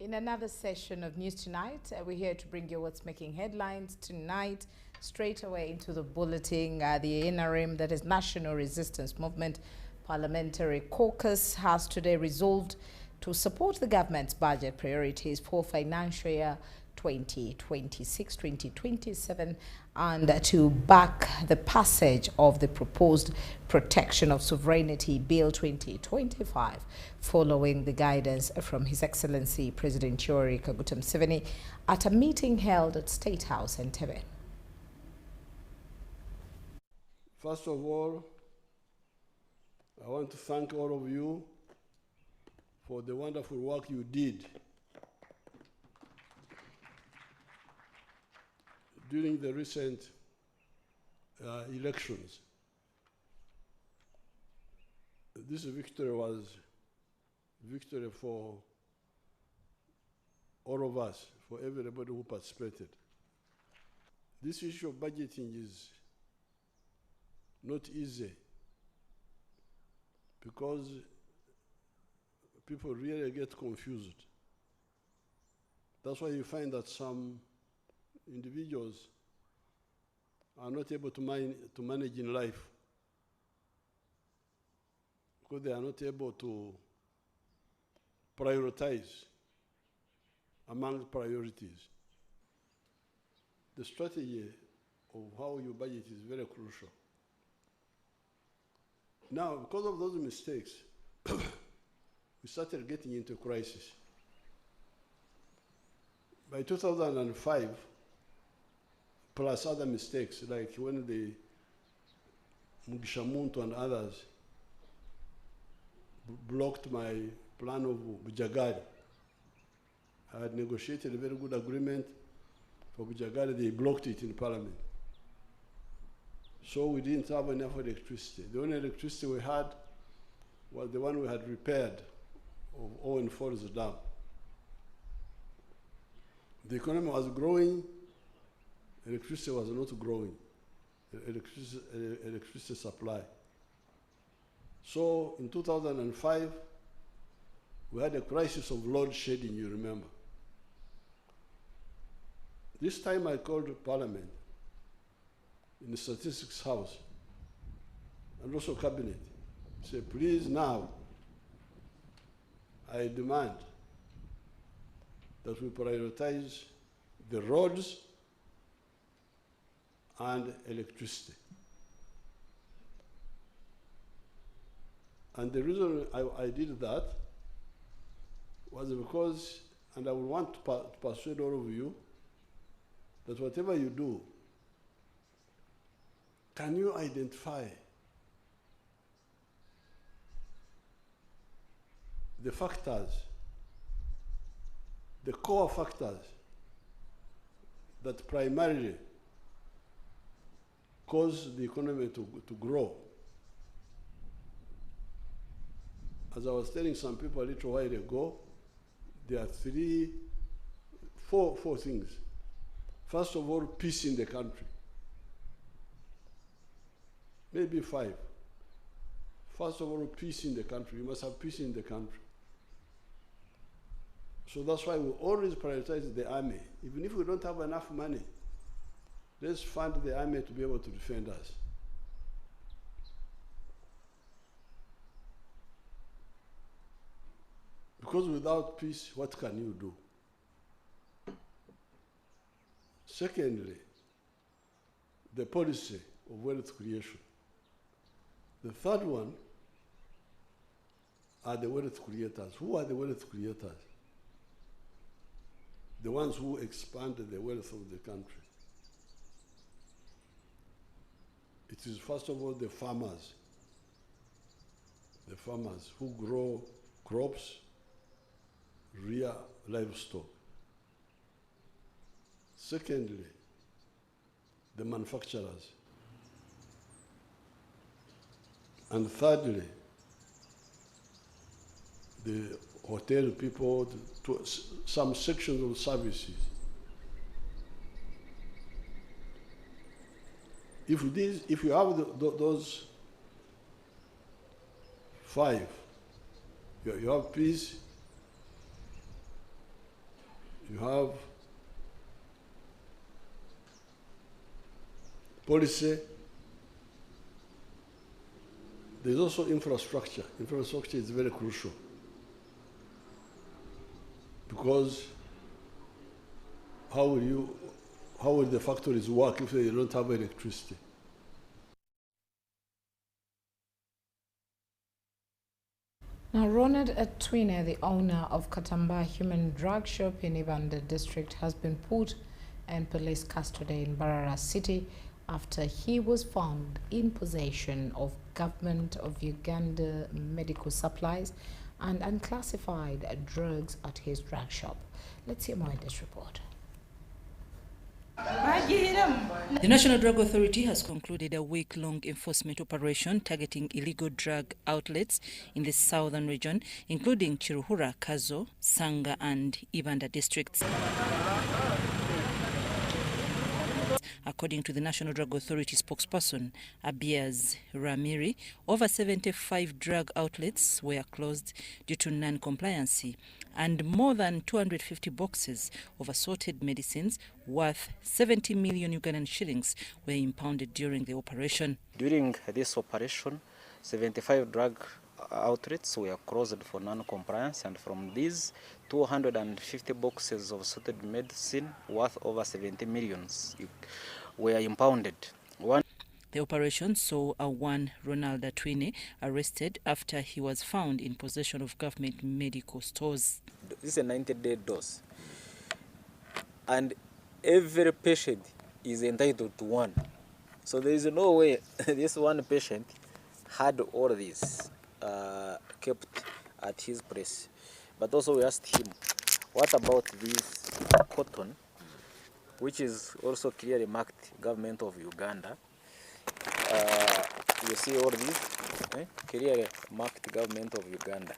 In another session of News Tonight, we're here to bring you what's making headlines tonight. Straight away into the bulletin, the NRM, that is National Resistance Movement Parliamentary Caucus, has today resolved to support the government's budget priorities for financial year 2026-2027 and to back the passage of the proposed Protection of Sovereignty Bill 2025 following the guidance from His Excellency President Yoweri Kaguta Museveni at a meeting held at State House Entebbe. First of all, I want to thank all of you for the wonderful work you did during the recent elections. This victory was victory for all of us, for everybody who participated. This issue of budgeting is not easy because people really get confused. That's why you find that some individuals are not able to manage in life because they are not able to prioritize among priorities. The strategy of how you budget is very crucial. Now, because of those mistakes, we started getting into crisis. By 2005, plus other mistakes, like when the Mugisha Muntu and others blocked my plan of Bujagari. I had negotiated a very good agreement for Bujagari. They blocked it in Parliament. So we didn't have enough electricity. The only electricity we had was the one we had repaired of Owen Falls Dam. The economy was growing, electricity was not growing, electricity supply. So in 2005, we had a crisis of load shedding, you remember. This time I called Parliament in the Statistics House and also Cabinet. Say, please now, I demand that we prioritize the roads and electricity. And the reason I did that was because, and I would want to persuade all of you, that whatever you do, can you identify the factors, the core factors that primarily cause the economy to grow? As I was telling some people a little while ago, there are four things. First of all, peace in the country. Maybe 5. First of all, peace in the country. You must have peace in the country. So that's why we always prioritize the army. Even if we don't have enough money, let's fund the army to be able to defend us. Because without peace, what can you do? Secondly, the policy of wealth creation. The third one are the wealth creators. Who are the wealth creators? The ones who expand the wealth of the country. It is first of all the farmers who grow crops, rear livestock. Secondly, the manufacturers. And thirdly, the hotel people, to some sections of services. If you have those 5, you have peace, You have policy. There's also infrastructure. Infrastructure is very crucial because how will the factories work if they don't have electricity? Now, Ronald Atwine, the owner of Katamba Human Drug Shop in Ibanda district, has been put in police custody in Mbarara City after he was found in possession of Government of Uganda medical supplies and unclassified drugs at his drug shop. Let's hear more in this report. The National Drug Authority has concluded a week-long enforcement operation targeting illegal drug outlets in the southern region, including Chiruhura, Kazo, Sanga and Ibanda districts. According to the National Drug Authority spokesperson, Abiaz Ramiri, over 75 drug outlets were closed due to non-compliance, and more than 250 boxes of assorted medicines worth 70 million Ugandan shillings were impounded during the operation. During this operation, 75 drug outlets were closed for non-compliance, and from these, 250 boxes of assorted medicine worth over 70 millions were impounded. The operation saw one Ronald Atwine arrested after he was found in possession of government medical stores. This is a 90-day dose, and every patient is entitled to one. So there is no way this one patient had all this kept at his place. But also we asked him, what about this cotton, which is also clearly marked Government of Uganda? You see all these, clearly marked Government of Uganda.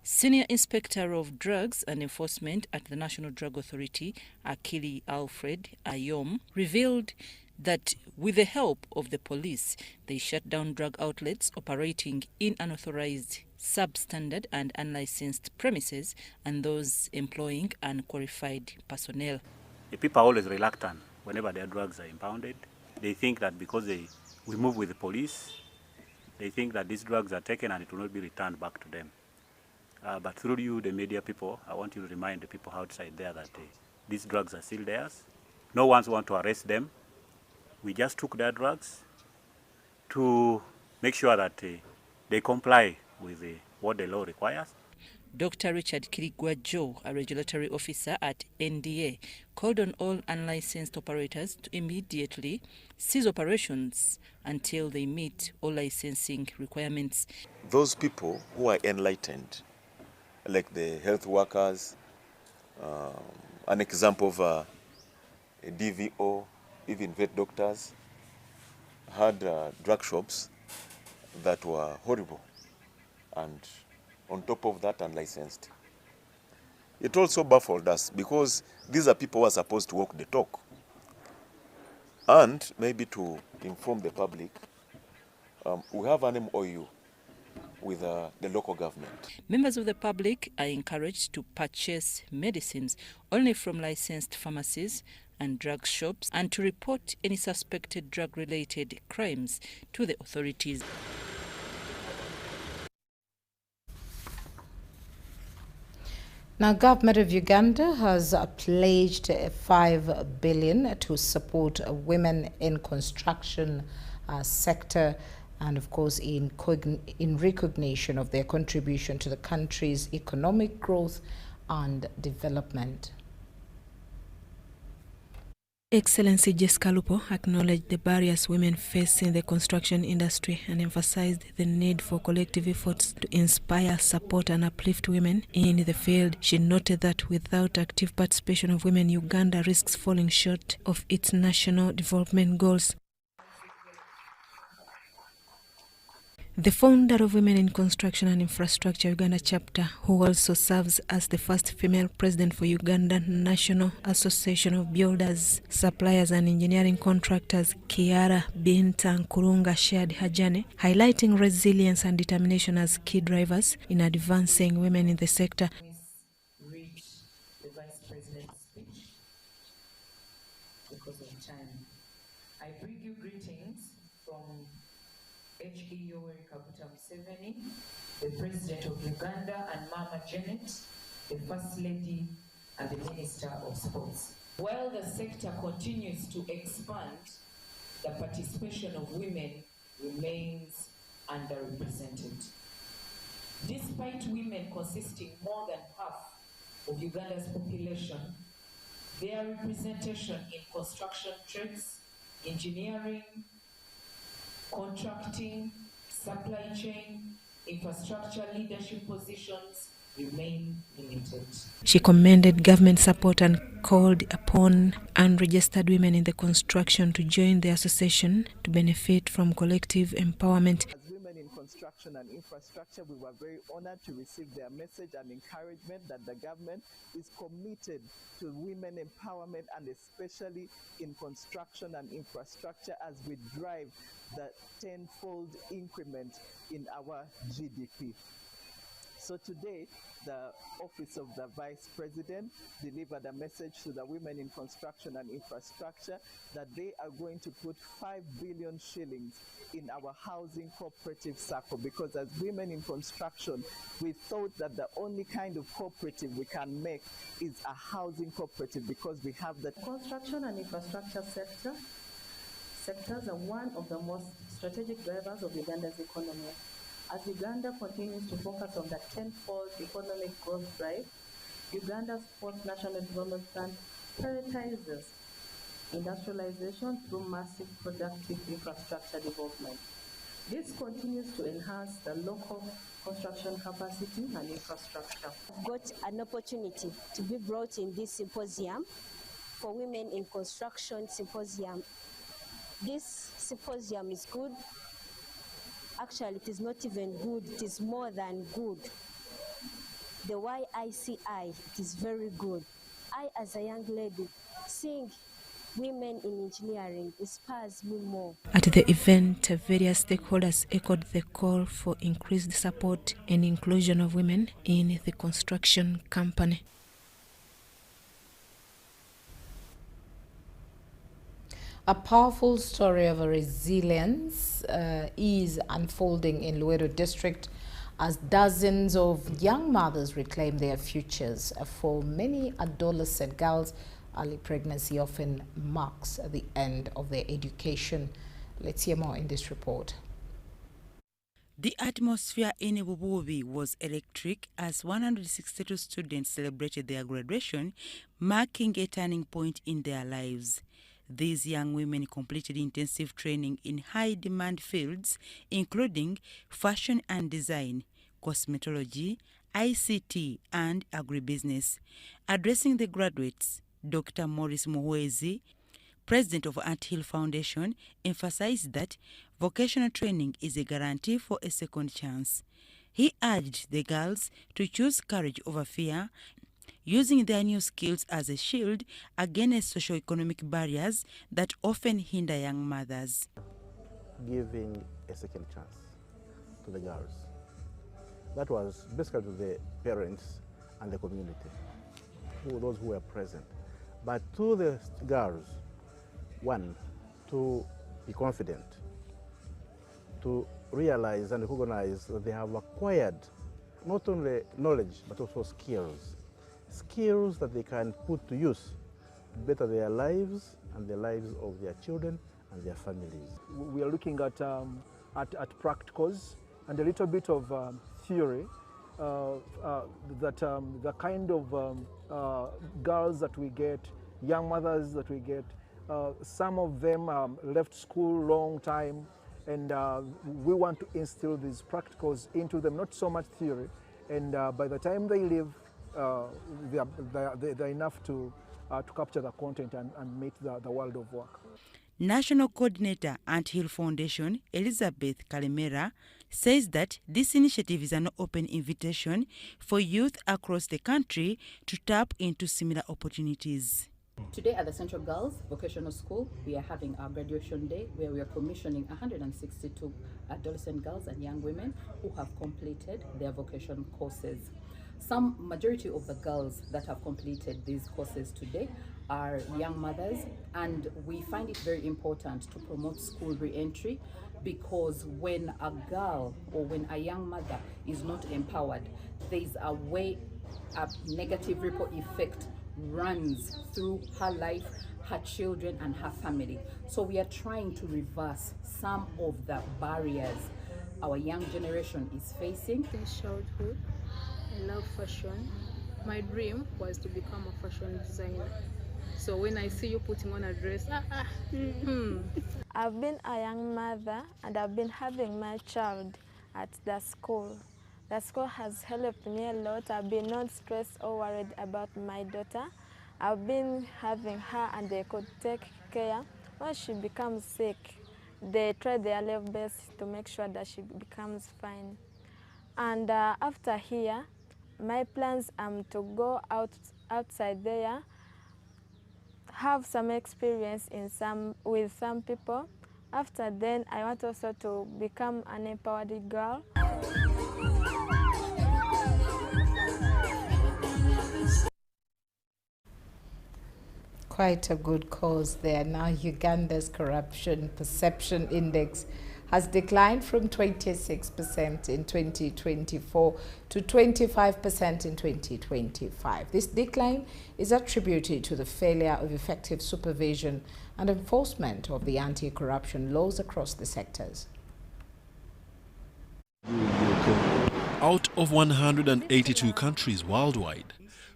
Senior Inspector of Drugs and Enforcement at the National Drug Authority, Akili Alfred Ayom, revealed that with the help of the police, they shut down drug outlets operating in unauthorized, substandard and unlicensed premises and those employing unqualified personnel. The people are always reluctant whenever their drugs are impounded. They think that because we move with the police, they think that these drugs are taken and it will not be returned back to them. But through you, the media people, I want you to remind the people outside there that these drugs are still theirs. No one wants to arrest them. We just took their drugs to make sure that they comply with what the law requires. Dr. Richard Kirigwa-Jo, a regulatory officer at NDA, called on all unlicensed operators to immediately cease operations until they meet all licensing requirements. Those people who are enlightened, like the health workers, an example of a DVO, even vet doctors, had drug shops that were horrible and on top of that unlicensed. It also baffled us because these are people who are supposed to walk the talk. And maybe to inform the public, we have an MOU with the local government. Members of the public are encouraged to purchase medicines only from licensed pharmacies and drug shops and to report any suspected drug-related crimes to the authorities. Now, Government of Uganda has pledged $5 billion to support women in construction sector, and of course in recognition of their contribution to the country's economic growth and development. Excellency Jessica Lupo acknowledged the barriers women face in the construction industry and emphasized the need for collective efforts to inspire, support and uplift women in the field. She noted that without active participation of women, Uganda risks falling short of its national development goals. The founder of Women in Construction and Infrastructure Uganda chapter, who also serves as the first female president for Ugandan National Association of Builders, Suppliers and Engineering Contractors, Kiara Binta Nkurunga, shared her journey, highlighting resilience and determination as key drivers in advancing women in the sector. Reach the Vice President's Dr. Museveni, the President of Uganda, and Mama Janet, the First Lady and the Minister of Sports. While the sector continues to expand, the participation of women remains underrepresented. Despite women consisting more than half of Uganda's population, their representation in construction trades, engineering, contracting, supply chain, infrastructure leadership positions remain limited. She commended government support and called upon unregistered women in the construction to join the association to benefit from collective empowerment. As women in construction and infrastructure, we were very honored to receive their message and encouragement that the government is committed to women empowerment, and especially in construction and infrastructure, as we drive the tenfold increment in our GDP. So today, the Office of the Vice President delivered a message to the women in construction and infrastructure that they are going to put 5 billion shillings in our housing cooperative circle, because as women in construction, we thought that the only kind of cooperative we can make is a housing cooperative, because we have the construction and infrastructure sectors are one of the most strategic drivers of Uganda's economy. As Uganda continues to focus on the tenfold economic growth drive, Uganda's fourth National Development Plan prioritizes industrialization through massive productive infrastructure development. This continues to enhance the local construction capacity and infrastructure. I've got an opportunity to be brought in this symposium for Women in Construction Symposium. This symposium is good. Actually, it is not even good, it is more than good. The YICI, it is very good. I, as a young lady, seeing women in engineering inspires me more. At the event, various stakeholders echoed the call for increased support and inclusion of women in the construction company. A powerful story of resilience is unfolding in Luweero district as dozens of young mothers reclaim their futures. For many adolescent girls, early pregnancy often marks the end of their education. Let's hear more in this report. The atmosphere in Bububi was electric as 162 students celebrated their graduation, marking a turning point in their lives. These young women completed intensive training in high-demand fields, including fashion and design, cosmetology, ICT, and agribusiness. Addressing the graduates, Dr. Maurice Muhwezi, president of Ant Hill Foundation, emphasized that vocational training is a guarantee for a second chance. He urged the girls to choose courage over fear, using their new skills as a shield against socio-economic barriers that often hinder young mothers. Giving a second chance to the girls. That was basically to the parents and the community, those who were present. But to the girls, one, to be confident, to realize and recognize that they have acquired not only knowledge but also skills that they can put to use to better their lives and the lives of their children and their families. We are looking at practicals and a little bit of theory that the kind of girls that we get, young mothers that we get, some of them left school long time, and we want to instill these practicals into them, not so much theory, and by the time they leave, they're enough to capture the content and meet the world of work. National Coordinator Ant Hill Foundation, Elizabeth Kalemera, says that this initiative is an open invitation for youth across the country to tap into similar opportunities. Today at the Central Girls Vocational School, we are having our graduation day where we are commissioning 162 adolescent girls and young women who have completed their vocational courses. Majority of the girls that have completed these courses today are young mothers, and we find it very important to promote school re-entry because when a girl or when a young mother is not empowered, there's a negative ripple effect runs through her life, her children, and her family. So we are trying to reverse some of the barriers our young generation is facing. Since childhood, I love fashion. My dream was to become a fashion designer. So when I see you putting on a dress, I've been a young mother and I've been having my child at the school. The school has helped me a lot. I've been not stressed or worried about my daughter. I've been having her and they could take care. When she becomes sick, they try their level best to make sure that she becomes fine. And after here, my plans to go outside there, have some experience with some people. After then, I want also to become an empowered girl. Quite a good cause there. Now Uganda's corruption perception index has declined from 26% in 2024 to 25% in 2025. This decline is attributed to the failure of effective supervision and enforcement of the anti-corruption laws across the sectors. Out of 182 countries worldwide,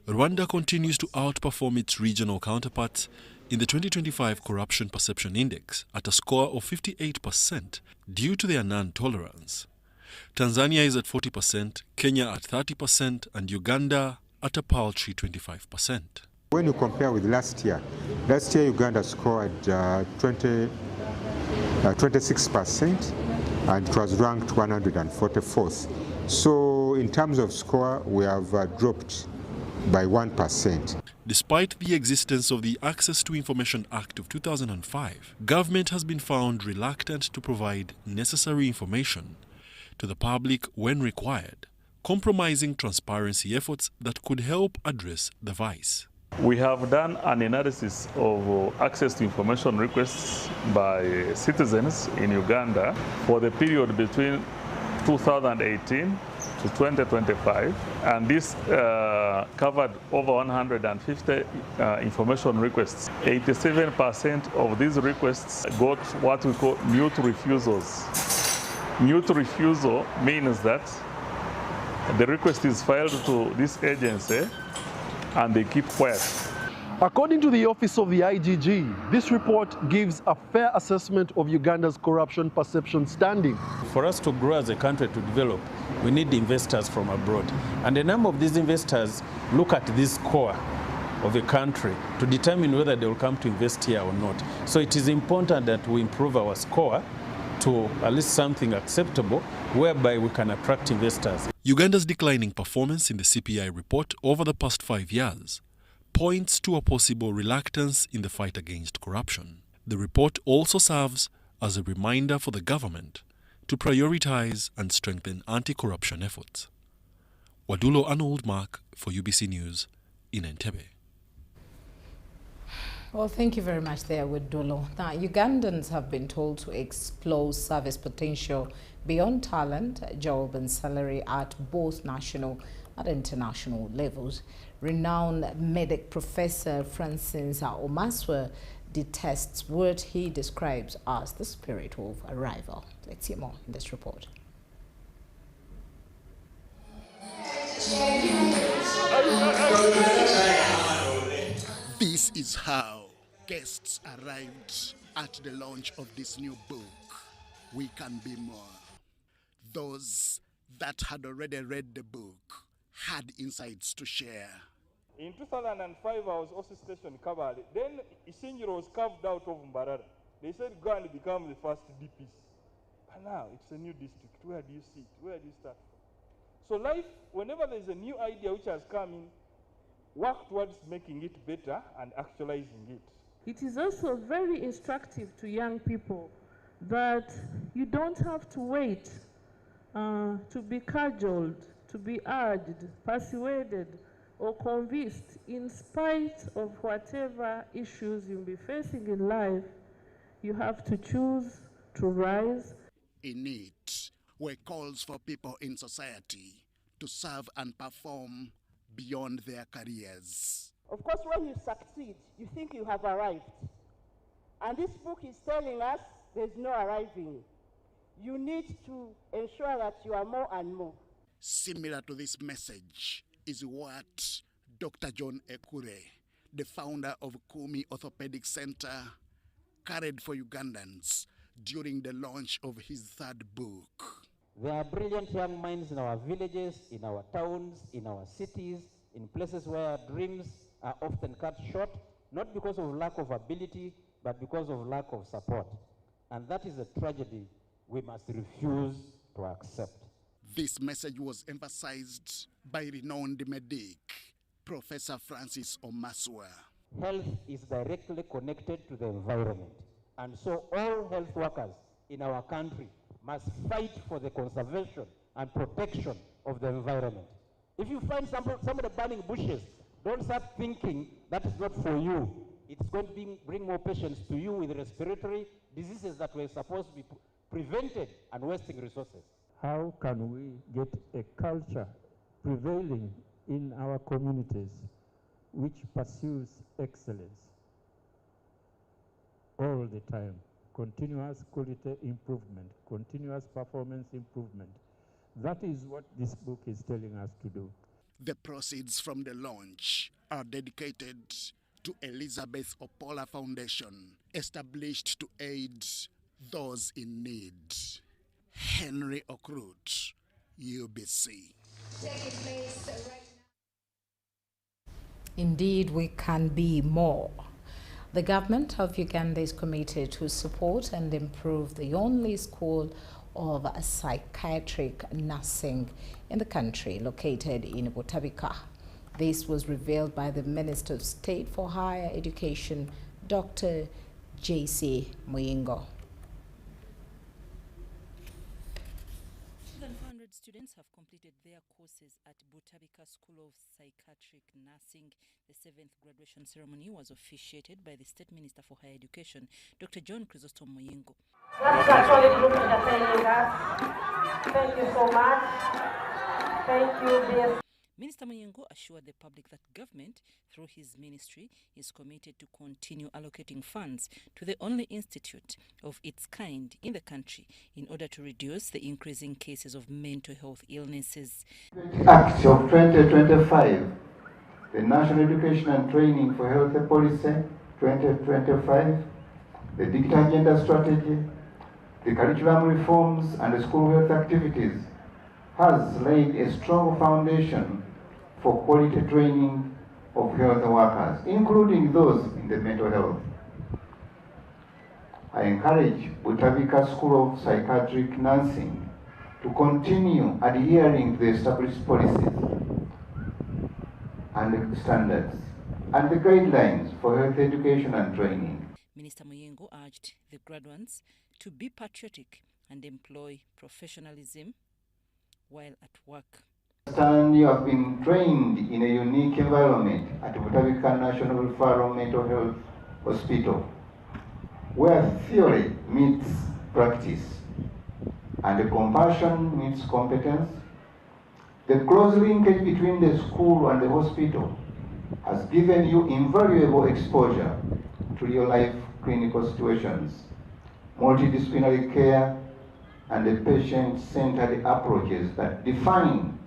Rwanda continues to outperform its regional counterparts in the 2025 Corruption Perception Index at a score of 58% due to their non-tolerance. Tanzania is at 40%, Kenya at 30%, and Uganda at a paltry 25%. When you compare with last year Uganda scored 26% and it was ranked 144th. So in terms of score, we have dropped by 1%. Despite the existence of the Access to Information Act of 2005, government has been found reluctant to provide necessary information to the public when required, compromising transparency efforts that could help address the vice. We have done an analysis of access to information requests by citizens in Uganda for the period between 2018 to 2025, and this covered over 150 information requests. 87% of these requests got what we call mute refusals. Mute refusal means that the request is filed to this agency and they keep quiet. According to the Office of the IGG, this report gives a fair assessment of Uganda's corruption perception standing. For us to grow as a country, to develop, we need investors from abroad. And a number of these investors look at this score of a country to determine whether they will come to invest here or not. So it is important that we improve our score to at least something acceptable, whereby we can attract investors. Uganda's declining performance in the CPI report over the past 5 years points to a possible reluctance in the fight against corruption. The report also serves as a reminder for the government to prioritize and strengthen anti-corruption efforts. Wadulo Arnold Mark for UBC News in Entebbe. Well, thank you very much there, Wadulo. Now, Ugandans have been told to explore service potential beyond talent, job and salary at both national and international levels. Renowned medic Professor Francis Omaswa detests what he describes as the spirit of arrival. Let's hear more in this report. This is how guests arrived at the launch of this new book, We Can Be More. Those that had already read the book had insights to share. In 2005, I was also stationed in Kabale. Then Isingiro was carved out of Mbarara. They said, go and become the first DPs. But now it's a new district. Where do you see it? Where do you start from? So life, whenever there's a new idea which has come in, work towards making it better and actualizing it. It is also very instructive to young people that you don't have to wait to be cajoled, to be urged, persuaded, or convinced. In spite of whatever issues you'll be facing in life, you have to choose to rise. in it were calls for people in society to serve and perform beyond their careers. Of course, when you succeed, you think you have arrived. And this book is telling us there's no arriving. You need to ensure that you are more and more. Similar to this message is what Dr. John Ekure, the founder of Kumi Orthopedic Center, carried for Ugandans during the launch of his third book. There are brilliant young minds in our villages, in our towns, in our cities, in places where dreams are often cut short, not because of lack of ability, but because of lack of support. And that is a tragedy we must refuse to accept. This message was emphasized by renowned medic, Professor Francis Omaswa. Health is directly connected to the environment. And so all health workers in our country must fight for the conservation and protection of the environment. If you find somebody burning bushes, don't start thinking that is not for you. It's going to bring more patients to you with respiratory diseases that were supposed to be prevented and wasting resources. How can we get a culture prevailing in our communities which pursues excellence all the time? Continuous quality improvement, continuous performance improvement. That is what this book is telling us to do. The proceeds from the launch are dedicated to Elizabeth Opola Foundation, established to aid those in need. Henry Okrut, UBC. Indeed, we can be more. The government of Uganda is committed to support and improve the only school of psychiatric nursing in the country, located in Butabika. This was revealed by the Minister of State for Higher Education, Dr. J.C. Muyingo. More than 400 students have completed their courses at Butabika School of Psychiatric Nursing. The 7th graduation ceremony was officiated by the State Minister for Higher Education, Dr. John Chrysostom Muyingo. That's a solid group entertaining us. Thank you so much. Thank you, dear. Minister Muyingo assured the public that government, through his ministry, is committed to continue allocating funds to the only institute of its kind in the country in order to reduce the increasing cases of mental health illnesses. Act of 2025, the National Education and Training for Health Policy 2025, the Digital Agenda Strategy, the curriculum reforms and the school health activities has laid a strong foundation for quality training of health workers, including those in the mental health. I encourage Butabika School of Psychiatric Nursing to continue adhering to the established policies and standards and the guidelines for health education and training. Minister Muyingo urged the graduates to be patriotic and employ professionalism while at work. You have been trained in a unique environment at Butabika National Referral Mental Health Hospital, where theory meets practice and compassion meets competence. The close linkage between the school and the hospital has given you invaluable exposure to real-life clinical situations, multidisciplinary care, and the patient-centered approaches that define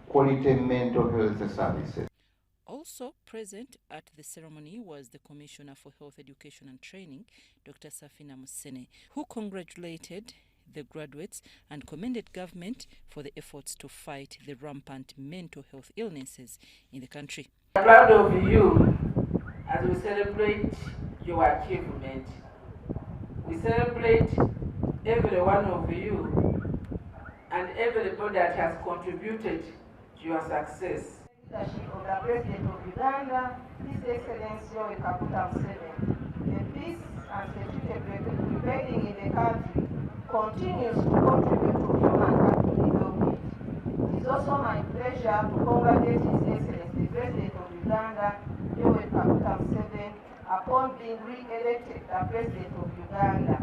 quality mental health services. Also present at the ceremony was the Commissioner for Health Education and Training, Dr. Safina Musene, who congratulated the graduates and commended government for the efforts to fight the rampant mental health illnesses in the country. I'm proud of you as we celebrate your achievement. We celebrate every one of you and everybody that has contributed to your success. Leadership of the President of Uganda, His Excellency Kaguta Museveni, the peace and security prevailing in the country continues to contribute to human capital development. It is also my pleasure to congratulate His Excellency, the President of Uganda, Kaguta Museveni, upon being re-elected the President of Uganda.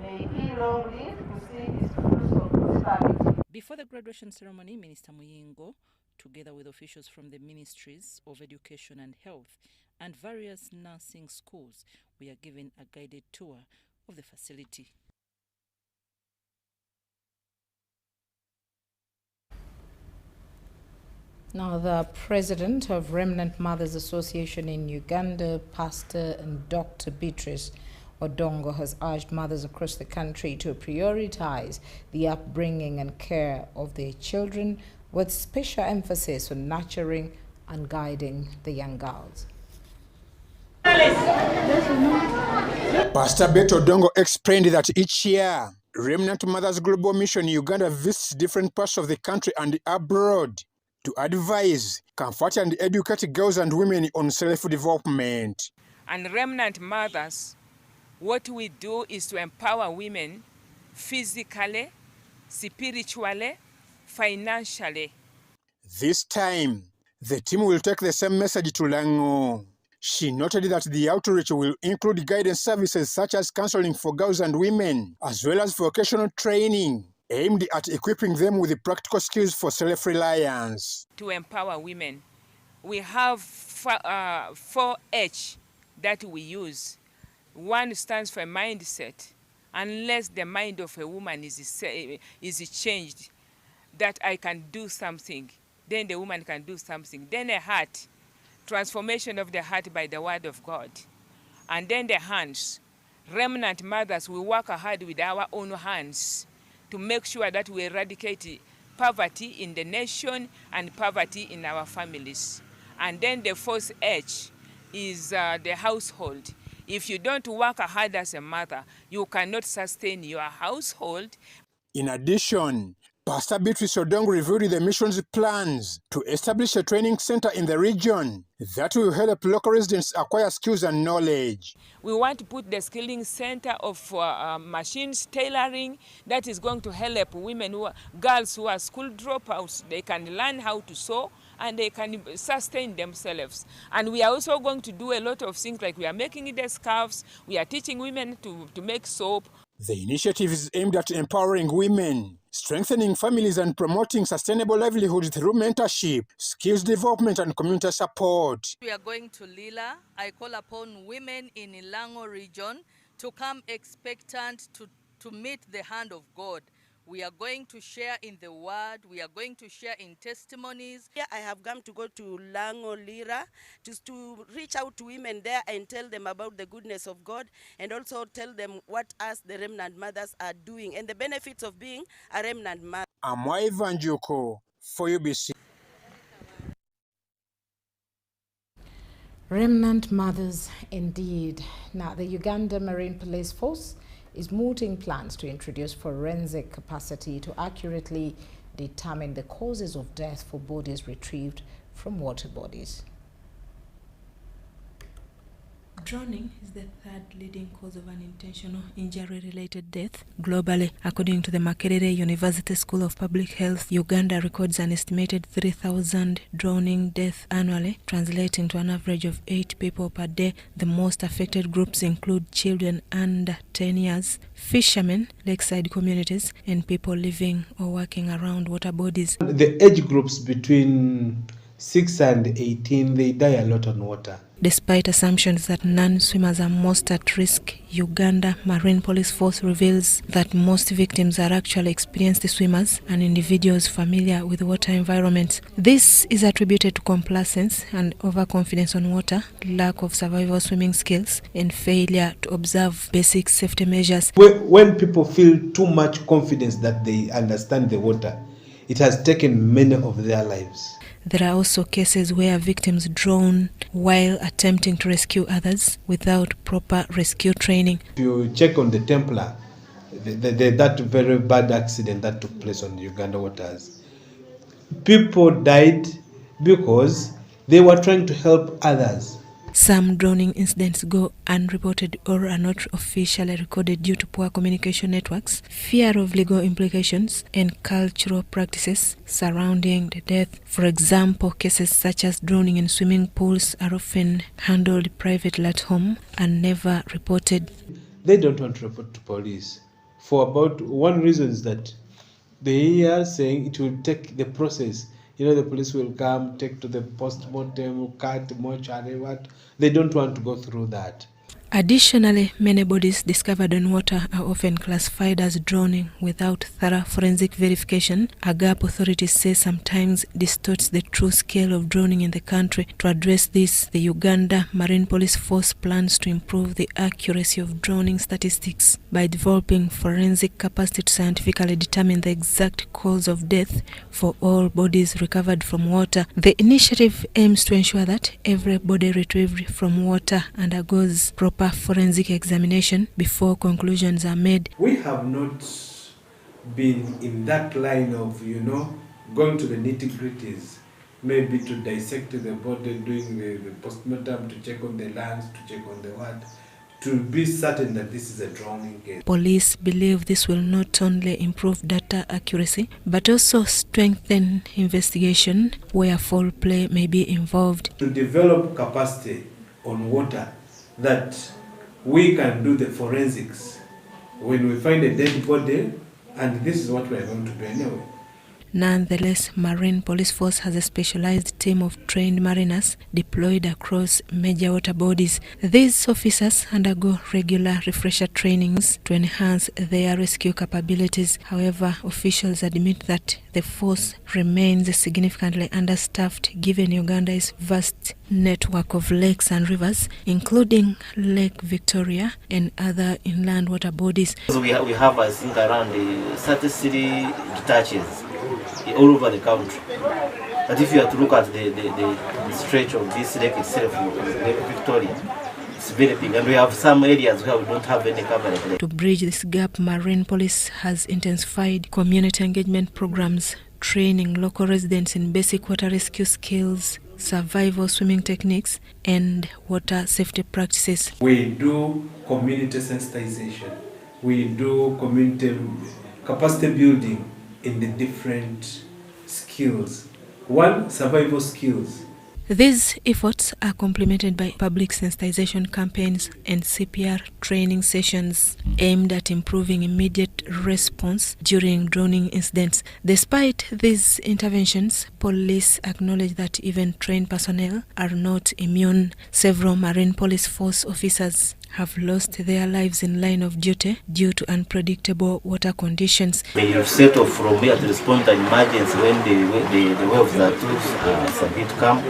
May he long live to see his fruits of prosperity. Before the graduation ceremony, Minister Muyingo, together with officials from the Ministries of Education and Health and various nursing schools, we are given a guided tour of the facility. Now, the president of Remnant Mothers Association in Uganda, Pastor and Dr. Beatrice Odongo, has urged mothers across the country to prioritize the upbringing and care of their children, with special emphasis on nurturing and guiding the young girls. Pastor Beto Odongo explained that each year, Remnant Mothers Global Mission Uganda visits different parts of the country and abroad to advise, comfort and educate girls and women on self-development. And Remnant Mothers, what we do is to empower women physically, spiritually, financially. This time, the team will take the same message to Lango. She noted that the outreach will include guidance services such as counseling for girls and women, as well as vocational training, aimed at equipping them with the practical skills for self-reliance. To empower women, we have 4H that we use. One stands for mindset. Unless the mind of a woman is changed, that I can do something, then the woman can do something. Then a heart, transformation of the heart by the word of God. And then the hands. Remnant mothers, we work hard with our own hands to make sure that we eradicate poverty in the nation and poverty in our families. And then the fourth H is the household. If you don't work hard as a mother, you cannot sustain your household. In addition, Pastor Beatrice Odongo reviewed the mission's plans to establish a training center in the region that will help local residents acquire skills and knowledge. We want to put the skilling center of machines tailoring that is going to help women, girls who are school dropouts. They can learn how to sew and they can sustain themselves. And we are also going to do a lot of things, like we are making the scarves, we are teaching women to make soap. The initiative is aimed at empowering women, strengthening families and promoting sustainable livelihoods through mentorship, skills development and community support. We are going to Lila. I call upon women in Ilango region to come expectant to meet the hand of God. We are going to share in the word. We are going to share in testimonies. Here I have come to go to Lango Lira to reach out to women there and tell them about the goodness of God, and also tell them what us, the Remnant Mothers, are doing and the benefits of being a Remnant Mother. Amwa Evanjuko for UBC. Remnant Mothers, indeed. Now, the Uganda Marine Police Force is mooting plans to introduce forensic capacity to accurately determine the causes of death for bodies retrieved from water bodies. Drowning is the third leading cause of unintentional injury-related death globally. According to the Makerere University School of Public Health, Uganda records an estimated 3,000 drowning deaths annually, translating to an average of 8 people per day. The most affected groups include children under 10 years, fishermen, lakeside communities, and people living or working around water bodies. The age groups between 6 and 18, they die a lot on water. Despite assumptions that non-swimmers are most at risk, Uganda Marine Police Force reveals that most victims are actually experienced swimmers and individuals familiar with water environments. This is attributed to complacence and overconfidence on water, lack of survival swimming skills, and failure to observe basic safety measures. When people feel too much confidence that they understand the water, it has taken many of their lives. There are also cases where victims drown while attempting to rescue others without proper rescue training. If you check on the Templar, that very bad accident that took place on the Uganda waters, people died because they were trying to help others. Some drowning incidents go unreported or are not officially recorded due to poor communication networks, fear of legal implications, and cultural practices surrounding the death. For example, cases such as drowning in swimming pools are often handled privately at home and never reported. They don't want to report to police for about one reason is that they are saying it will take the process. You know, the police will come, take to the post-mortem, cut, mortuary, what. They don't want to go through that. Additionally, many bodies discovered on water are often classified as drowning without thorough forensic verification. A gap authorities say sometimes distorts the true scale of drowning in the country. To address this, the Uganda Marine Police Force plans to improve the accuracy of drowning statistics by developing forensic capacity to scientifically determine the exact cause of death for all bodies recovered from water. The initiative aims to ensure that every body retrieved from water undergoes proper forensic examination before conclusions are made. We have not been in that line of, going to the nitty-gritties, maybe to dissect the body, doing the postmortem, to check on the lungs, to check on the what, to be certain that this is a drowning case. Police believe this will not only improve data accuracy, but also strengthen investigation where foul play may be involved. To develop capacity on water that we can do the forensics when we find a dead body, and this is what we are going to do anyway. Nonetheless, Marine Police Force has a specialized team of trained mariners deployed across major water bodies. These officers undergo regular refresher trainings to enhance their rescue capabilities. However, officials admit that the force remains significantly understaffed given Uganda's vast network of lakes and rivers, including Lake Victoria and other inland water bodies. So we have, I think, around 33 detaches all over the country. But if you have to look at the stretch of this lake itself, Lake Victoria, it's very big, and we have some areas where we don't have any coverage. To bridge this gap, Marine Police has intensified community engagement programs, training local residents in basic water rescue skills, survival swimming techniques, and water safety practices. We do community sensitization. We do community capacity building in the different skills. One, survival skills. These efforts are complemented by public sensitization campaigns and CPR training sessions aimed at improving immediate response during drowning incidents. Despite these interventions, police acknowledge that even trained personnel are not immune. Several Marine Police Force officers have lost their lives in line of duty due to unpredictable water conditions. When you set off from here to respond to emergency when the waves are a bit calm,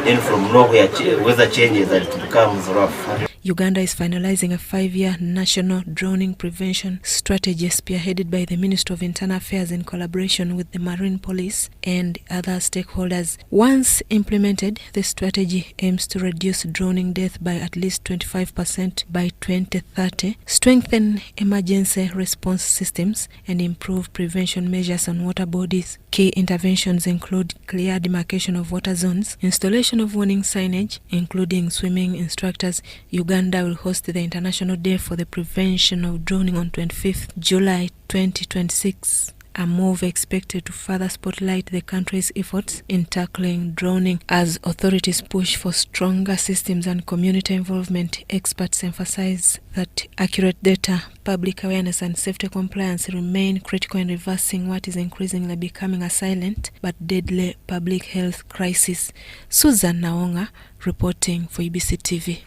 then from nowhere weather changes and it becomes rough. Uganda is finalizing a 5-year national drowning prevention strategy spearheaded by the Ministry of Internal Affairs in collaboration with the Marine Police and other stakeholders. Once implemented, the strategy aims to reduce drowning death by at least 25% by 2030, strengthen emergency response systems, and improve prevention measures on water bodies. Key interventions include clear demarcation of water zones, installation of warning signage, including swimming instructors. Uganda will host the International Day for the Prevention of Drowning on 25th July 2026, a move expected to further spotlight the country's efforts in tackling drowning. As authorities push for stronger systems and community involvement, experts emphasize that accurate data, public awareness and safety compliance remain critical in reversing what is increasingly becoming a silent but deadly public health crisis. Susan Naonga reporting for UBC TV.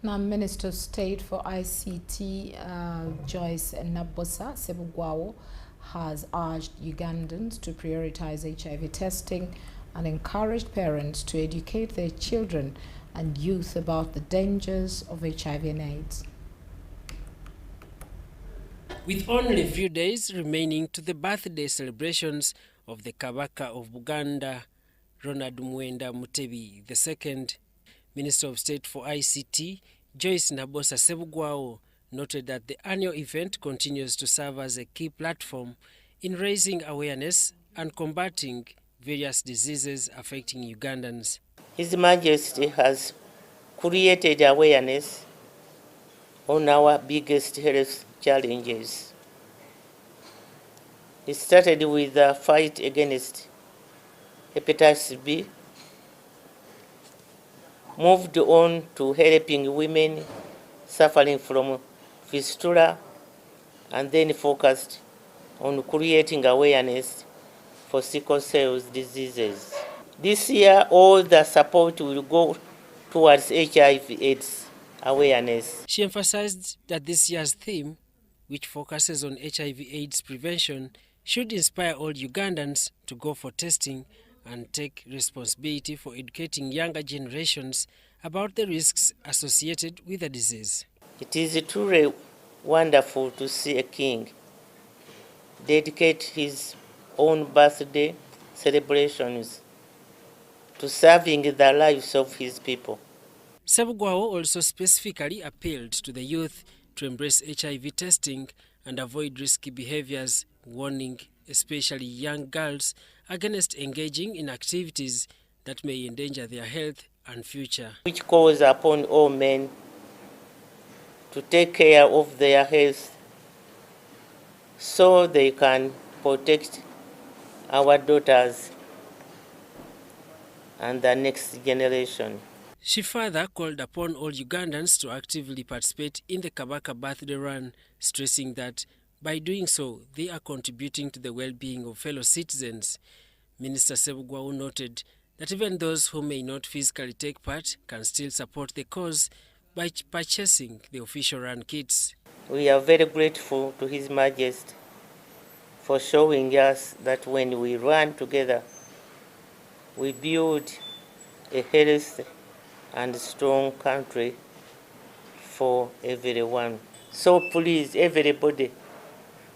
Now, Minister of State for ICT, Joyce Nabosa Sebugwawo, has urged Ugandans to prioritize HIV testing and encouraged parents to educate their children and youth about the dangers of HIV and AIDS. With only a few days remaining to the birthday celebrations of the Kabaka of Buganda, Ronald Muwenda Mutebi II, Minister of State for ICT, Joyce Nabosa Sebugwawo, noted that the annual event continues to serve as a key platform in raising awareness and combating various diseases affecting Ugandans. His Majesty has created awareness on our biggest health challenges. It started with the fight against hepatitis B, moved on to helping women suffering from fistula, and then focused on creating awareness for sickle cell diseases. This year, all the support will go towards HIV/AIDS awareness. She emphasized that this year's theme, which focuses on HIV/AIDS prevention, should inspire all Ugandans to go for testing and take responsibility for educating younger generations about the risks associated with the disease. It is truly wonderful to see a king dedicate his own birthday celebrations to serving the lives of his people. Sebugwawo also specifically appealed to the youth to embrace HIV testing and avoid risky behaviors, warning especially young girls against engaging in activities that may endanger their health and future. Which calls upon all men to take care of their health so they can protect our daughters and the next generation. She further called upon all Ugandans to actively participate in the Kabaka Birthday Run, stressing that by doing so, they are contributing to the well-being of fellow citizens. Minister Sebugwawo noted that even those who may not physically take part can still support the cause by purchasing the official run kits. We are very grateful to His Majesty for showing us that when we run together, we build a healthy and strong country for everyone. So please, everybody,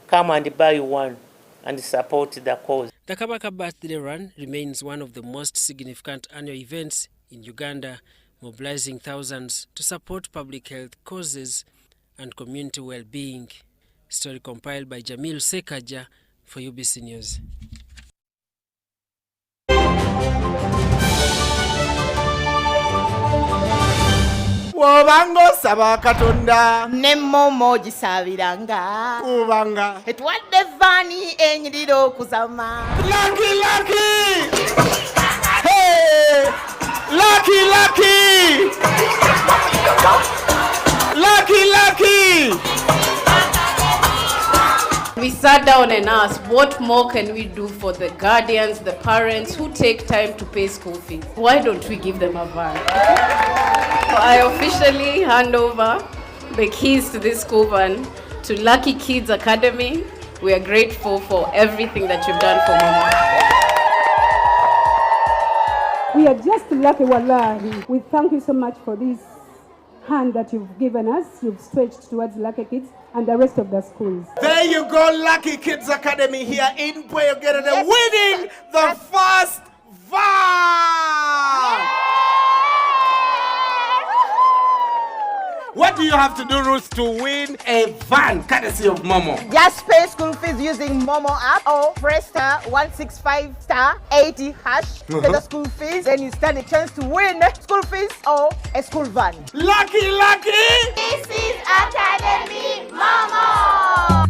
come and buy one and support the cause. The Kabaka Birthday Run remains one of the most significant annual events in Uganda, mobilizing thousands to support public health causes and community well-being. Story compiled by Jamil Sekaja for UBC News. Wobango saba katonda ne momo gisabiranga kubanga etwadde vani enyiriro kuzama lucky hey lucky We sat down and asked, what more can we do for the guardians, the parents who take time to pay school fees? Why don't we give them a van? I officially hand over the keys to this school van to Lucky Kids Academy. We are grateful for everything that you've done for Mama. We are just lucky, wallahi. We thank you so much for this hand that you've given us, you've stretched towards Lucky Kids and the rest of the schools. There you go, Lucky Kids Academy here in Boyogere, winning the first van. What do you have to do, Ruth, to win a van courtesy of Momo? Just pay school fees using Momo app or press *165*80# to get the school fees. Then you stand a chance to win school fees or a school van. Lucky! This is Academy Momo!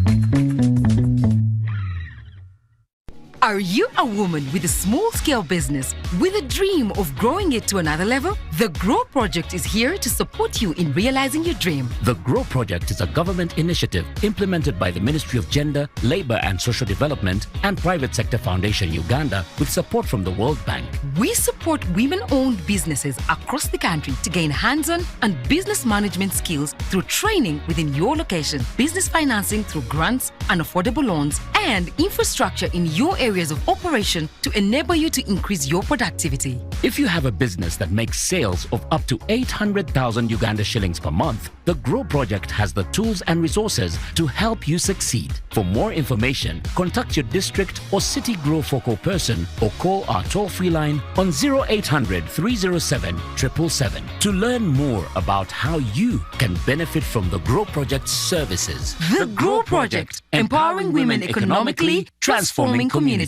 Are you a woman with a small-scale business with a dream of growing it to another level? The GROW Project is here to support you in realizing your dream. The GROW Project is a government initiative implemented by the Ministry of Gender, Labour and Social Development and Private Sector Foundation Uganda with support from the World Bank. We support women-owned businesses across the country to gain hands-on and business management skills through training within your location, business financing through grants and affordable loans, and infrastructure in your areas of operation to enable you to increase your productivity. If you have a business that makes sales of up to 800,000 Uganda shillings per month, the GROW Project has the tools and resources to help you succeed. For more information, contact your district or city GROW focal person or call our toll-free line on 0800 307 777 to learn more about how you can benefit from the GROW Project's services. The GROW Project, empowering women economically, transforming communities.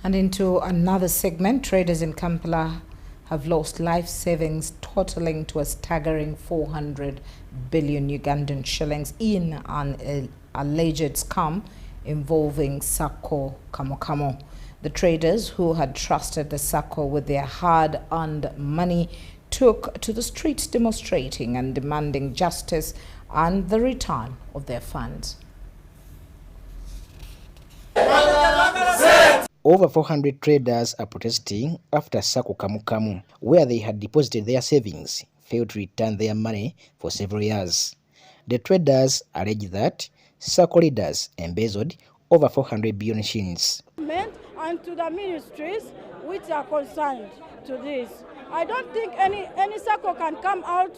And into another segment, traders in Kampala have lost life savings totaling to a staggering 400 billion Ugandan shillings in an alleged scam involving Sacco Kamokamo. The traders who had trusted the Sacco with their hard-earned money took to the streets demonstrating and demanding justice and the return of their funds. Over 400 traders are protesting after Sacco Kamukamu, where they had deposited their savings, failed to return their money for several years. The traders allege that Sacco leaders embezzled over 400 billion shillings. And to the ministries which are concerned to this, I don't think any Sacco can come out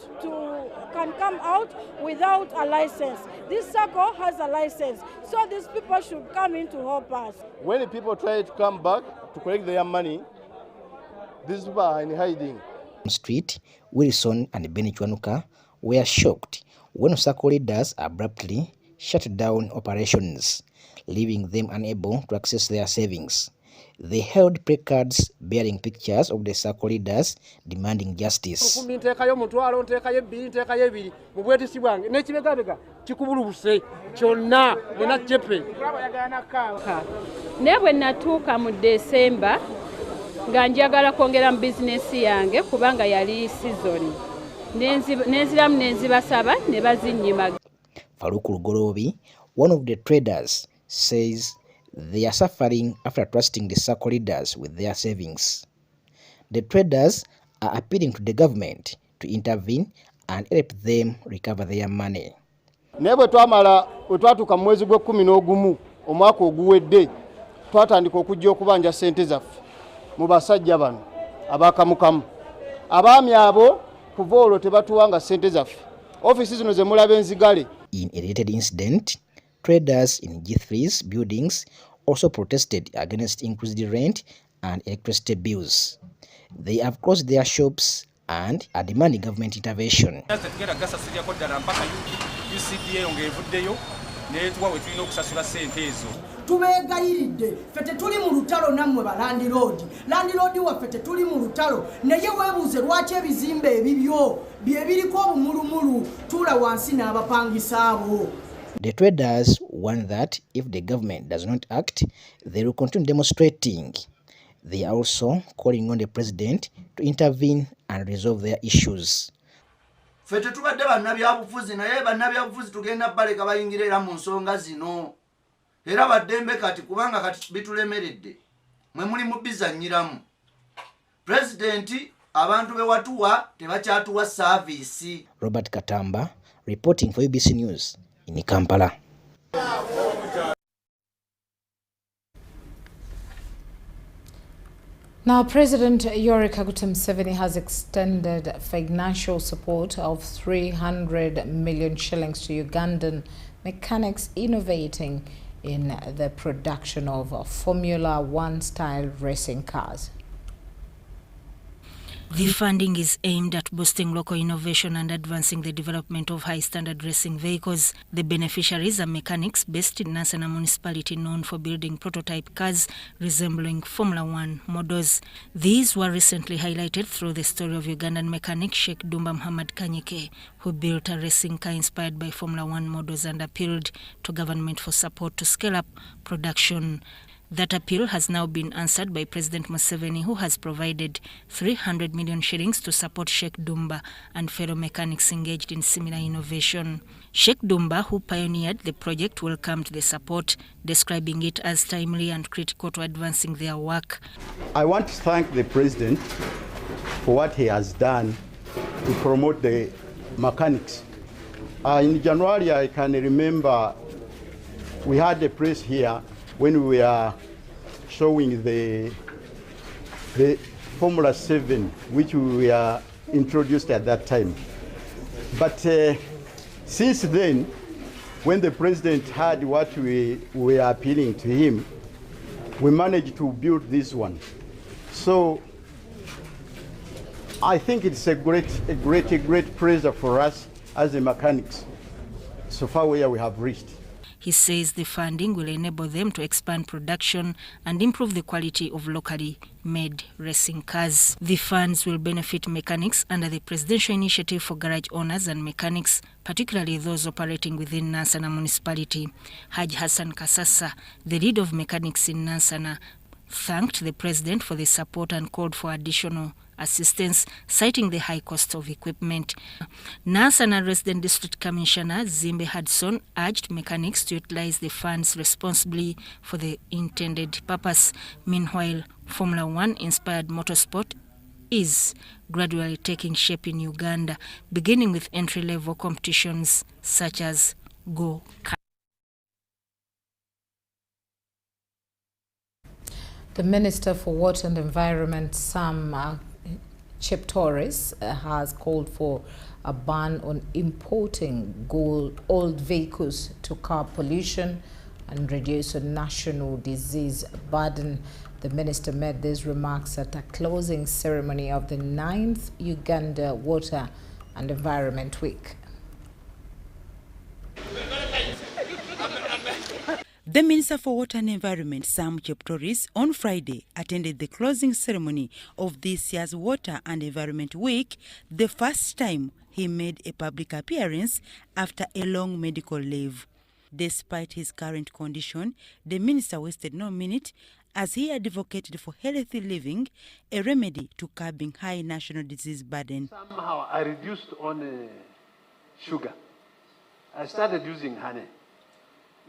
without a license. This Sacco has a license, so these people should come in to help us. When the people try to come back to collect their money, these people are in hiding. On street, Wilson and Benny Chwanuka were shocked when Sacco leaders abruptly shut down operations, leaving them unable to access their savings. They held placards bearing pictures of the Sacco leaders demanding justice. Nebwe natuuka mu December nga njagala kwongera mu bizinesi yange kubanga yali season. Nenziramu nenzibasaba ne bazinnyima. Faruku Lugorobi, one of the traders, says they are suffering after trusting the Sacco leaders with their savings. The traders are appealing to the government to intervene and help them recover their money. Nebwe twamala twatuka mu mwezi gwa 11 omwaka oguwedde twatandika okujja okubanja sente zaffe mu basajja bano abakamukamu. Abaami abo kuva olwo tebatuwanga sente zaffe. Office zino ze mulaba enzigale. In a related incident, traders in G3's buildings also protested against increased rent and electricity bills. They have closed their shops and are demanding government intervention. Tubegayiridde fete tuli mu lutalo nammwe ba landlord waffe tuli mu lutalo naye weebuuze lwaki ebizimbe ebibyo byebiriko obumulumulu tula wansi n'abapangisa abo. The traders warn that if the government does not act, they will continue demonstrating. They are also calling on the president to intervene and resolve their issues. Fete tubadde bannabyabufuzi naye bannabyabufuzi tugenda baleka bayingire era mu nsonga zino. Era baddembe kati kubanga kati bitulemeredde. Mwe muli mu bizanyiramu. President abantu be watuwa tebakyatuwa service. Robert Katamba reporting for UBC News in Kampala. Now, President Yoweri Kaguta Museveni has extended financial support of 300 million shillings to Ugandan mechanics innovating in the production of Formula One style racing cars. The funding is aimed at boosting local innovation and advancing the development of high-standard racing vehicles. The beneficiaries are mechanics based in Nansana municipality known for building prototype cars resembling Formula One models. These were recently highlighted through the story of Ugandan mechanic Sheikh Dumba Muhammad Kanyike, who built a racing car inspired by Formula One models and appealed to government for support to scale up production. That appeal has now been answered by President Museveni, who has provided 300 million shillings to support Sheikh Dumba and fellow mechanics engaged in similar innovation. Sheikh Dumba, who pioneered the project, welcomed the support, describing it as timely and critical to advancing their work. I want to thank the President for what he has done to promote the mechanics. In January, I can remember we had a press here when we are showing the Formula 7, which we were introduced at that time. But since then, when the president heard what we were appealing to him, we managed to build this one. So I think it's a great pleasure for us as the mechanics, so far where we have reached. He says the funding will enable them to expand production and improve the quality of locally made racing cars. The funds will benefit mechanics under the Presidential Initiative for Garage Owners and Mechanics, particularly those operating within Nansana Municipality. Haj Hassan Kasasa, the lead of mechanics in Nansana, thanked the President for the support and called for additional assistance, citing the high cost of equipment. Nansana Resident District Commissioner Zimbe Hudson urged mechanics to utilize the funds responsibly for the intended purpose. Meanwhile, Formula One-inspired motorsport is gradually taking shape in Uganda, beginning with entry-level competitions such as Go Kart. The Minister for Water and Environment, Sam Cheptoris, has called for a ban on importing old vehicles to curb pollution and reduce a national disease burden. The minister made these remarks at a closing ceremony of the 9th Uganda Water and Environment Week. The Minister for Water and Environment, Sam Cheptoris, on Friday attended the closing ceremony of this year's Water and Environment Week, the first time he made a public appearance after a long medical leave. Despite his current condition, the minister wasted no minute as he advocated for healthy living, a remedy to curbing high national disease burden. Somehow I reduced on sugar. I started using honey.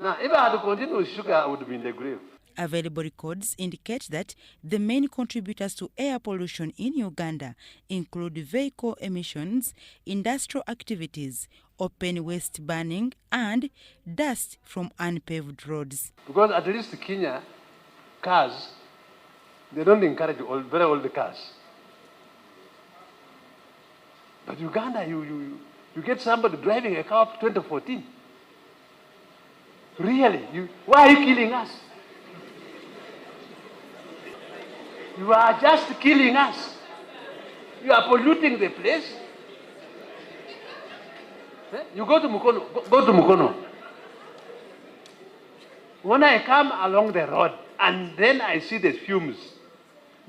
Now, if I had to continue with sugar, I would be in the grave. Available records indicate that the main contributors to air pollution in Uganda include vehicle emissions, industrial activities, open waste burning, and dust from unpaved roads. Because at least Kenya, cars, they don't encourage very old cars. But Uganda, you get somebody driving a car up to 2014. Really? Why are you killing us? You are just killing us. You are polluting the place. You go to Mukono. Go to Mukono. When I come along the road and then I see the fumes,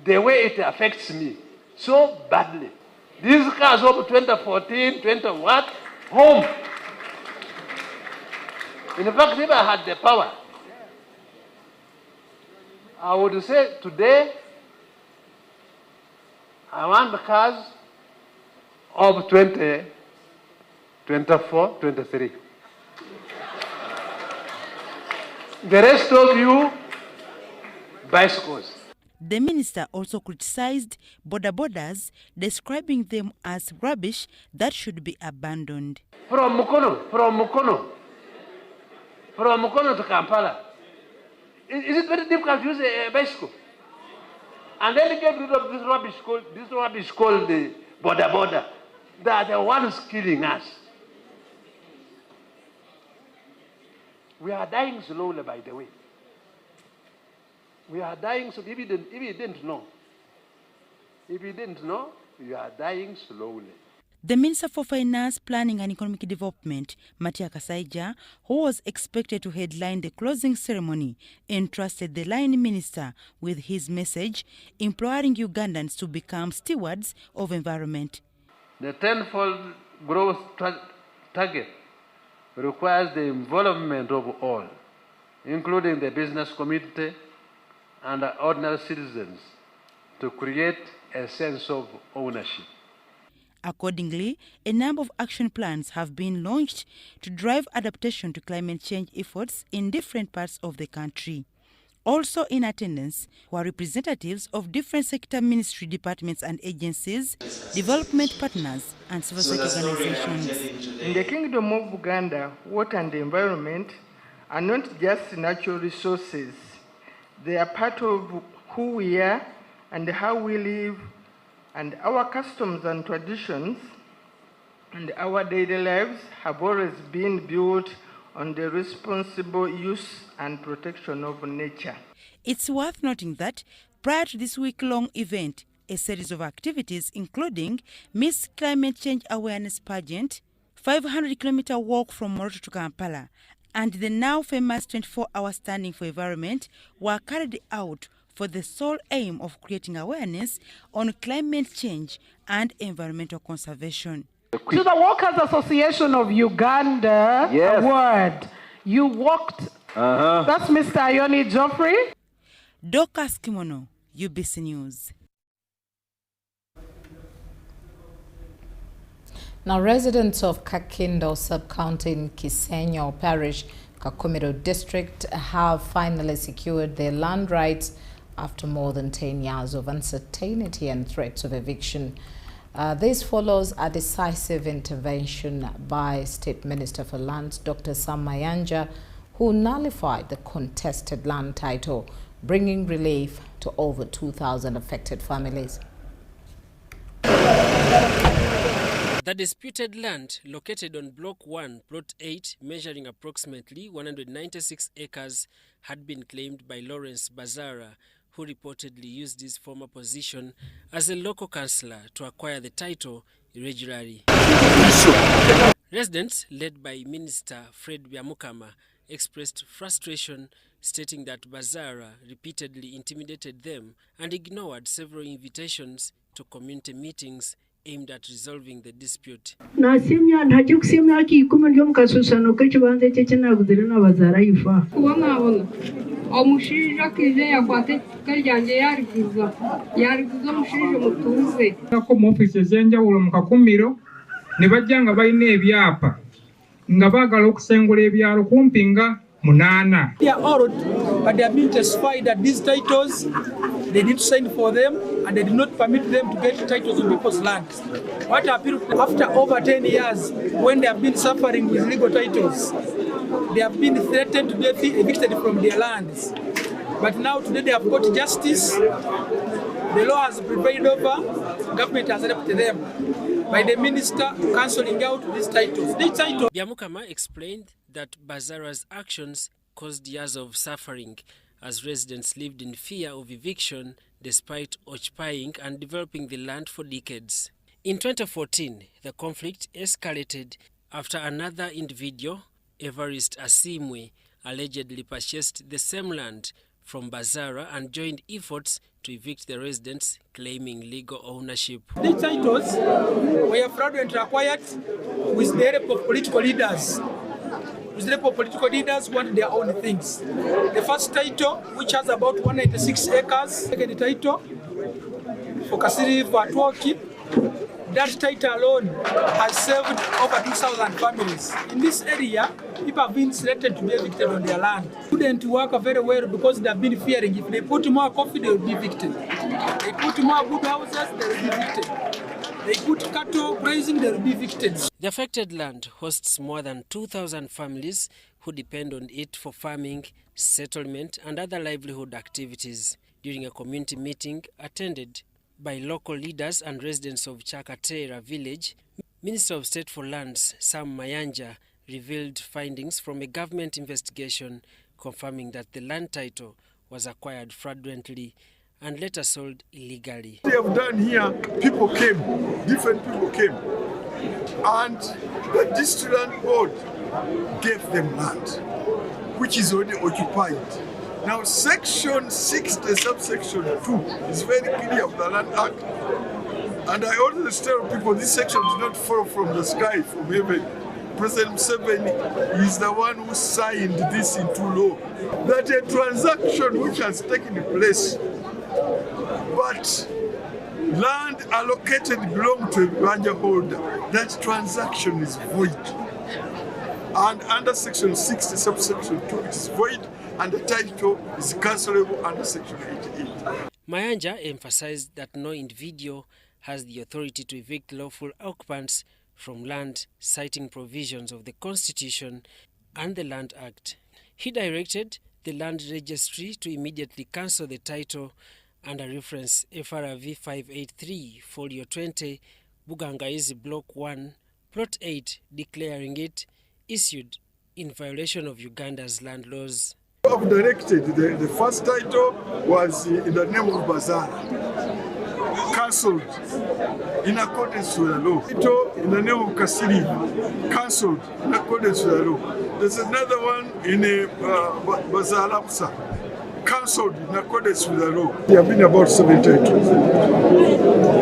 the way it affects me so badly. These cars of 2014, 20 what? Home. In fact, if I had the power, I would say today, I want the cars of 20, 24, 23. The rest of you, bicycles. The minister also criticized border borders, describing them as rubbish that should be abandoned. From Mukono to Kampala, is it very difficult to use a bicycle? And then get rid of this rubbish called the border. They are the ones killing us. We are dying slowly, by the way. We are dying slowly. If you didn't know, you are dying slowly. The Minister for Finance, Planning and Economic Development, Matia Kasaija, who was expected to headline the closing ceremony, entrusted the line minister with his message, imploring Ugandans to become stewards of environment. The tenfold growth target requires the involvement of all, including the business community and the ordinary citizens, to create a sense of ownership. Accordingly, a number of action plans have been launched to drive adaptation to climate change efforts in different parts of the country. Also in attendance were representatives of different sector ministry departments and agencies, development partners, and civil society organizations. In the Kingdom of Uganda, water and the environment are not just natural resources. They are part of who we are and how we live, and our customs and traditions and our daily lives have always been built on the responsible use and protection of nature. It's worth noting that prior to this week-long event, a series of activities including Miss Climate Change Awareness Pageant, 500-kilometer walk from Moroto to Kampala, and the now famous 24-hour standing for environment were carried out for the sole aim of creating awareness on climate change and environmental conservation. To the Walkers Association of Uganda award, you walked. That's Mr. Ioni Geoffrey. Dorcas Kimono, UBC News. Now, residents of Kakindo sub-county in Kisenyo Parish, Kakumiro district, have finally secured their land rights after more than 10 years of uncertainty and threats of eviction. This follows a decisive intervention by State Minister for Lands, Dr. Sam Mayanja, who nullified the contested land title, bringing relief to over 2,000 affected families. The disputed land, located on Block 1, Plot 8, measuring approximately 196 acres, had been claimed by Lawrence Bazara, who reportedly used his former position as a local councillor to acquire the title irregularly. Residents, led by Minister Fred Byamukama, expressed frustration, stating that Bazara repeatedly intimidated them and ignored several invitations to community meetings aimed at resolving the dispute. omushinja kije yakwate karyanje yariguza omushinja mutuze ko mu office zenjawulo mu Kakumiro ne bajjanga balina ebyapa nga baagala okusengula ebyalo kumpi nga 8. They are old, but they have been testified that these titles, they did sign for them and they did not permit them to get titles on people's land. What happened after over 10 years, when they have been suffering with legal titles, they have been threatened to be evicted from their lands. But now today they have got justice. The law has prevailed over, government has helped them by the minister cancelling out these titles. Byamukama explained that Bazara's actions caused years of suffering as residents lived in fear of eviction despite occupying and developing the land for decades. In 2014, the conflict escalated after another individual, Evarist Asimwe, allegedly purchased the same land from Bazara and joined efforts to evict the residents, claiming legal ownership. These titles were fraudulently acquired with the help of political leaders. With the help of political leaders want their own things. The first title, which has about 196 acres, second title for Kasiri for Atwoki, that title alone has served over 2,000 families. In this area, people have been selected to be evicted on their land. Couldn't work very well because they have been fearing if they put more coffee, they will be evicted. They put more good houses, they will be evicted. They put cattle grazing, they will be evicted. The affected land hosts more than 2,000 families who depend on it for farming, settlement, and other livelihood activities. During a community meeting attended by local leaders and residents of Chakatera village, Minister of State for Lands, Sam Mayanja, revealed findings from a government investigation confirming that the land title was acquired fraudulently and later sold illegally. They have done here, people came, different people came, and the district land board gave them land, which is already occupied. Now, section 60, subsection 2 is very clear of the Land Act. And I always tell people this section did not fall from the sky, from heaven. President Museveni is the one who signed this into law. That a transaction which has taken place, but land allocated belong to a Banja holder, that transaction is void. And under section 60, subsection 2, it is void, and the title is cancelable under section 88. Mayanja emphasized that no individual has the authority to evict lawful occupants from land, citing provisions of the Constitution and the Land Act. He directed the Land Registry to immediately cancel the title under reference FRV 583, Folio 20, Bugangaizi Block 1, Plot 8, declaring it issued in violation of Uganda's land laws. I've directed, the first title was in the name of Bazara. cancelled in accordance with the law. Ito in the name of Kasiri, cancelled in accordance with the law. There's another one in Bazalapsa, cancelled in accordance with the law. There have been about 7 titles,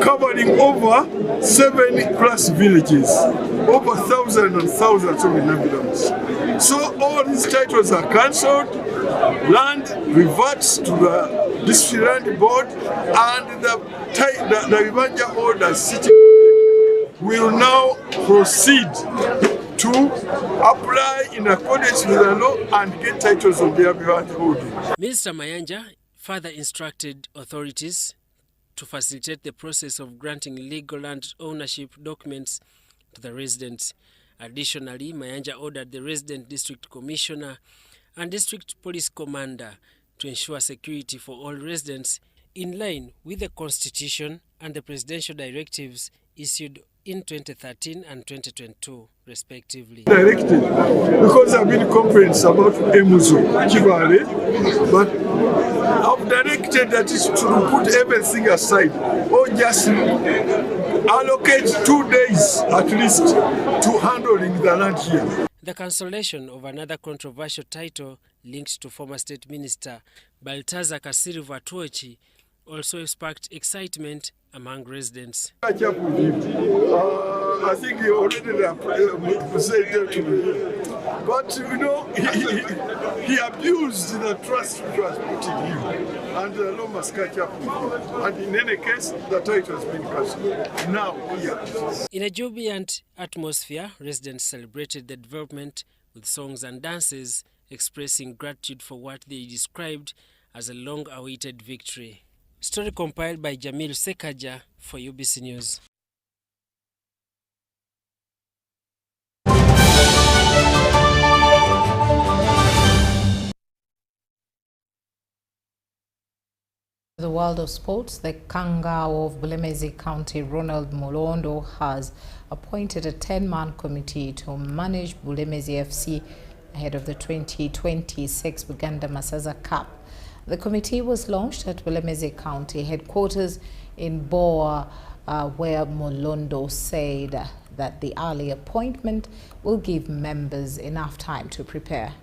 covering over 7+ villages, over thousands and thousands of inhabitants. So all these titles are cancelled, land reverts to the District Land Board, and the Ibanja orders sitting will now proceed to apply in accordance with the law and get titles on their behalf. Minister Mayanja further instructed authorities to facilitate the process of granting legal land ownership documents to the residents. Additionally, Mayanja ordered the resident district commissioner and district police commander to ensure security for all residents in line with the Constitution and the presidential directives issued in 2013 and 2022, respectively. Directed, because there have been complaints about Emuzo, Kibale, but I've directed that is to put everything aside, or just allocate 2 days at least to handling the land here. The cancellation of another controversial title linked to former State Minister Baltazar Kasiri Vatuochi also sparked excitement among residents. I think he already said that to me. But you know, he abused the trust which was put in him, and the law must catch up with him. And in any case, the title has been cancelled. Now, here. In a jubilant atmosphere, residents celebrated the development with songs and dances, expressing gratitude for what they described as a long-awaited victory. Story compiled by Jamil Sekaja for UBC News. The world of sports, the Kangao of Bulemezi County, Ronald Molondo, has appointed a 10-man committee to manage Bulemezi FC ahead of the 2026 Buganda Masaza Cup. The committee was launched at Bulemezi County headquarters in Boa, where Molondo said that the early appointment will give members enough time to prepare.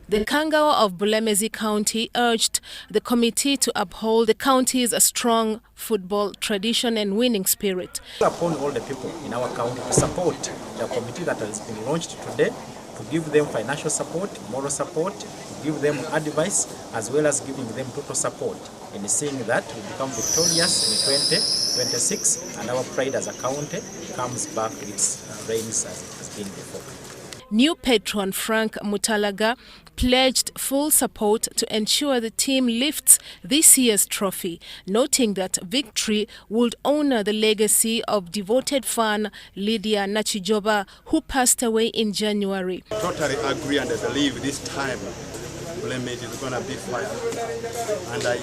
The Kangao of Bulemezi County urged the committee to uphold the county's strong football tradition and winning spirit. Upon all the people in our county to support the committee that has been launched today, to give them financial support, moral support, to give them advice, as well as giving them total support in seeing that we become victorious in 2026 and our pride as a county comes back to its reigns as it has been before. New patron Frank Mutalaga pledged full support to ensure the team lifts this year's trophy, noting that victory would honor the legacy of devoted fan Lydia Nachijoba, who passed away in January. Totally agree, and I believe this time Bulemezi is going to be fire. And I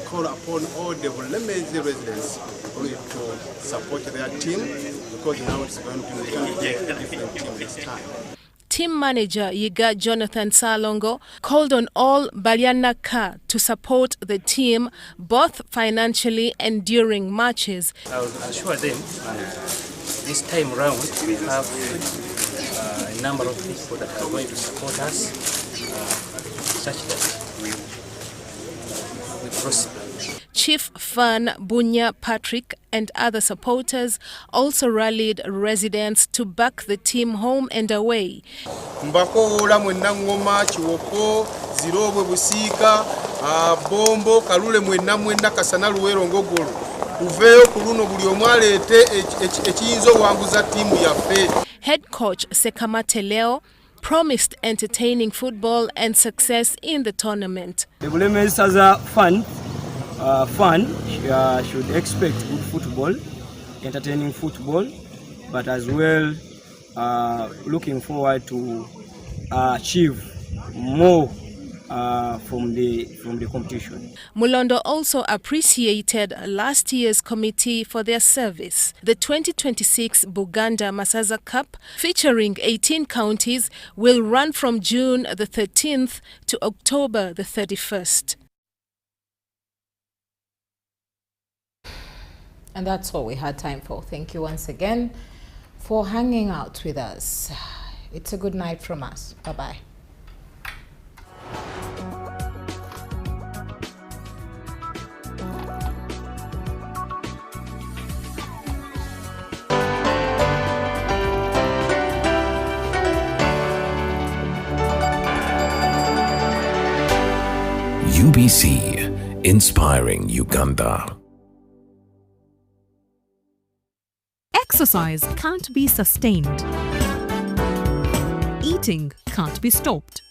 call upon all the Bulemezi residents to support their team, because now it's going to be a different team this time. Team manager Yiga Jonathan Salongo called on all Balyanaka to support the team both financially and during matches. I will assure them this time round we have a number of people that are going to support us such that we prosper. Chief Fan Bunya Patrick and other supporters also rallied residents to back the team home and away. Mbakola mwenna ngoma chiwoko zirobwe busika bombo kalule mwenna kasana luwero ngogolo uveyo kuluno buli omwalete ekiyinzo wanguza timu yaffe. Head coach Sekamate Leo promised entertaining football and success in the tournament. The Bulemezi as a fan should expect good football, entertaining football, but as well looking forward to achieve more from the competition. Mulondo also appreciated last year's committee for their service. The 2026 Buganda Masaza Cup, featuring 18 counties, will run from June the 13th to October the 31st. And that's all we had time for. Thank you once again for hanging out with us. It's a good night from us. Bye-bye. UBC, inspiring Uganda. Exercise can't be sustained. Eating can't be stopped.